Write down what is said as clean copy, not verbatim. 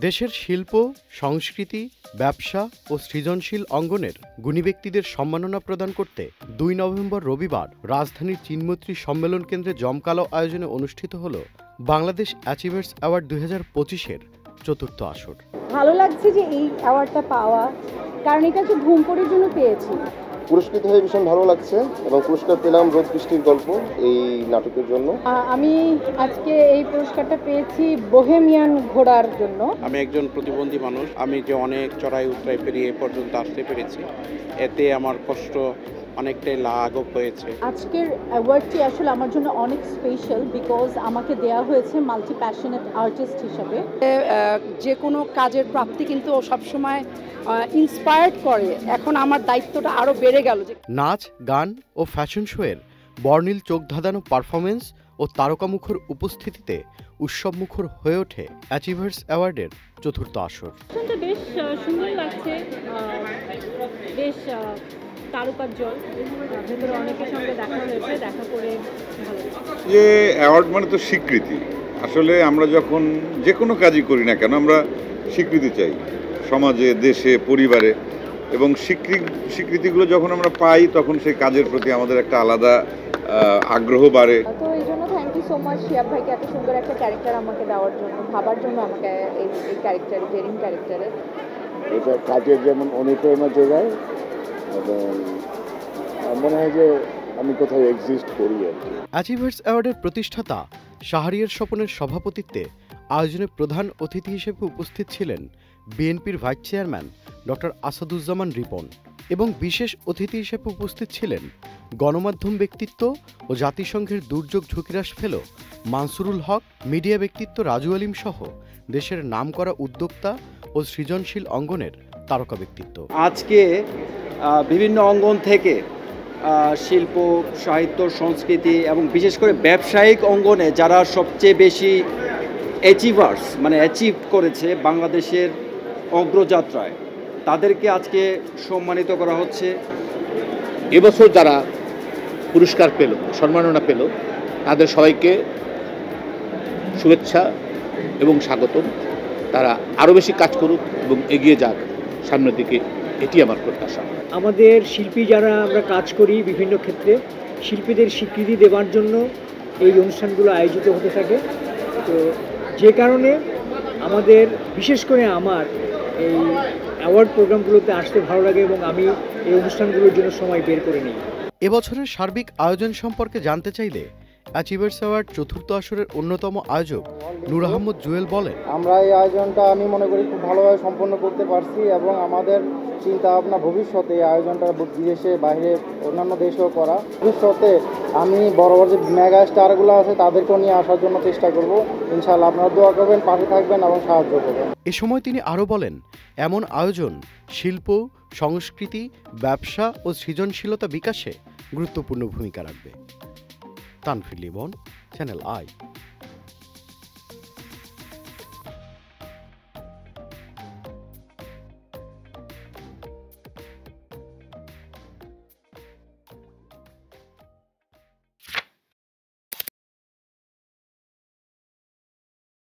দেশের শিল্প, সংস্কৃতি, ব্যবসা ও সৃজনশীল অঙ্গনের গুণী ব্যক্তিদের সম্মাননা প্রদান করতে 2 নভেম্বর রবিবার রাজধানীর চিনমৈত্রী সম্মেলন কেন্দ্রে জমকালো আয়োজনে অনুষ্ঠিত হল বাংলাদেশ অ্যাচিভার্স অ্যাওয়ার্ড 2025-এর চতুর্থ আসর। ভালো লাগছে যে এই অ্যাওয়ার্ডটা পাওয়া, কারণ এটা হচ্ছে ঘুমপড়ির জন্য পেয়েছি। পুরস্কৃত হয়ে ভীষণ ভালো লাগছে এবং পুরস্কার পেলাম রোদ বৃষ্টির গল্প এই নাটকের জন্য। আমি আজকে এই পুরস্কারটা পেয়েছি বোহেমিয়ান ঘোড়ার জন্য। আমি একজন প্রতিবন্ধী মানুষ, আমি যে অনেক চড়াই উতরাই পেরিয়ে এ পর্যন্ত আসতে পেরেছি, এতে আমার কষ্ট অনেকটাই লাঘব হয়েছে। আজকের অ্যাওয়ার্ডটি আসলে আমার জন্য অনেক স্পেশাল, বিকজ আমাকে দেয়া হয়েছে মাল্টি প্যাশনেট আর্টিস্ট হিসেবে। যে কোনো কাজের প্রাপ্তি কিন্তু সবসময় ইন্সপায়ার্ড করে। এখন আমার দায়িত্বটা আরও বেড়ে গেল। নাচ, গান ও ফ্যাশন শোয়ের বর্ণিল চোখ ধাঁধানো পারফরমেন্স ও তারকামুখর উপস্থিতিতে উৎসবমুখর হয়ে ওঠে অ্যাচিভার্স অ্যাওয়ার্ডের চতুর্থ আসর। বেশ সুন্দর লাগছে, বেশ কারুকার্যল, ভেতরে অনেকের সঙ্গে দেখা হয়েছে, দেখা করে ভালো লাগছে। যে অ্যাওয়ার্ড মানে তো স্বীকৃতি। আসলে আমরা যখন যে কোনো কাজই করি না কেন আমরা স্বীকৃতি চাই সমাজে, দেশে, পরিবারে, এবং স্বীকৃতিগুলো যখন আমরা পাই তখন সেই কাজের প্রতি আমাদের একটা আলাদা আগ্রহ বাড়ে। তো এই জন্য thank you so much Shiyab ভাইকে এত সুন্দর একটা ক্যারেক্টার আমাকে দেওয়ার জন্য, ভাবার জন্য আমাকে এই ক্যারেক্টারে, জেরিন ক্যারেক্টারে। এটা কাজের যেমন অনুপ্রেরণা যোগায় এবং মনে হয় যে আমি কোথাও এক্সিস্ট করি আর কি। অ্যাচিভার্স অ্যাওয়ার্ডের প্রতিষ্ঠাতা শাহরিয়ার স্বপনের সভাপতিত্বে আয়োজনে প্রধান অতিথি হিসেবে উপস্থিত ছিলেন বিএনপির vice chairman doctor Asaduzzaman Ripon এবং বিশেষ অতিথি হিসেবে উপস্থিত ছিলেন গণমাধ্যম ব্যক্তিত্ব ও জাতিসংঘের দুর্যোগ ঝুঁকিহ্রাস ফেলো মানসুরুল হক, মিডিয়া ব্যক্তিত্ব রাজু আলিম সহ দেশের নামকরা উদ্যোক্তা ও সৃজনশীল অঙ্গনের তারকা ব্যক্তিত্ব। আজকে বিভিন্ন অঙ্গন থেকে শিল্প, সাহিত্য, সংস্কৃতি এবং বিশেষ করে ব্যবসায়িক অঙ্গনে যারা সবচেয়ে বেশি অ্যাচিভার্স মানে অ্যাচিভ করেছে বাংলাদেশের অগ্রযাত্রায়, তাদেরকে আজকে সম্মানিত করা হচ্ছে। এবছর যারা পুরস্কার পেল, সম্মাননা পেল, তাদের সবাইকে শুভেচ্ছা এবং স্বাগতম। তারা আরও বেশি কাজ করুক এবং এগিয়ে যাক সামনের দিকে, এটি আমার প্রত্যাশা। আমাদের শিল্পী যারা আমরা কাজ করি বিভিন্ন ক্ষেত্রে, শিল্পীদের স্বীকৃতি দেওয়ার জন্য এই অনুষ্ঠানগুলো আয়োজিত হতে থাকে। তো যে কারণে আমাদের, বিশেষ করে আমার এই অ্যাওয়ার্ড প্রোগ্রামগুলোতে আসতে ভালো লাগে এবং আমি এই অনুষ্ঠানগুলোর জন্য সময় বের করে নিই। এবছরের সার্বিক আয়োজন সম্পর্কে জানতে চাইলে অ্যাচিভার্স অ্যাওয়ার্ড চতুর্থ আসরের অন্যতম আয়োজক নূর আহমদ জুয়েল বলেন, আমরা এই আয়োজনটা আমি মনে করি খুব ভালোভাবে সম্পন্ন করতে পারছি এবং আমাদের চিন্তা ভাবনা ভবিষ্যতে এই আয়োজনটা বিদেশে, বাইরে অন্যান্য দেশেও করা। ভবিষ্যতে আমি বড় বড় যে মেগা স্টারগুলো আছে তাদেরকেও নিয়ে আসার জন্য চেষ্টা করব। ইনশাআল্লাহ আপনারা দোয়া করবেন, পাশে থাকবেন এবং সাহায্য করবেন। এ সময় তিনি আরও বলেন, এমন আয়োজন শিল্প, সংস্কৃতি, ব্যবসা ও সৃজনশীলতা বিকাশে গুরুত্বপূর্ণ ভূমিকা রাখবে। Tanfir Limon, channel I.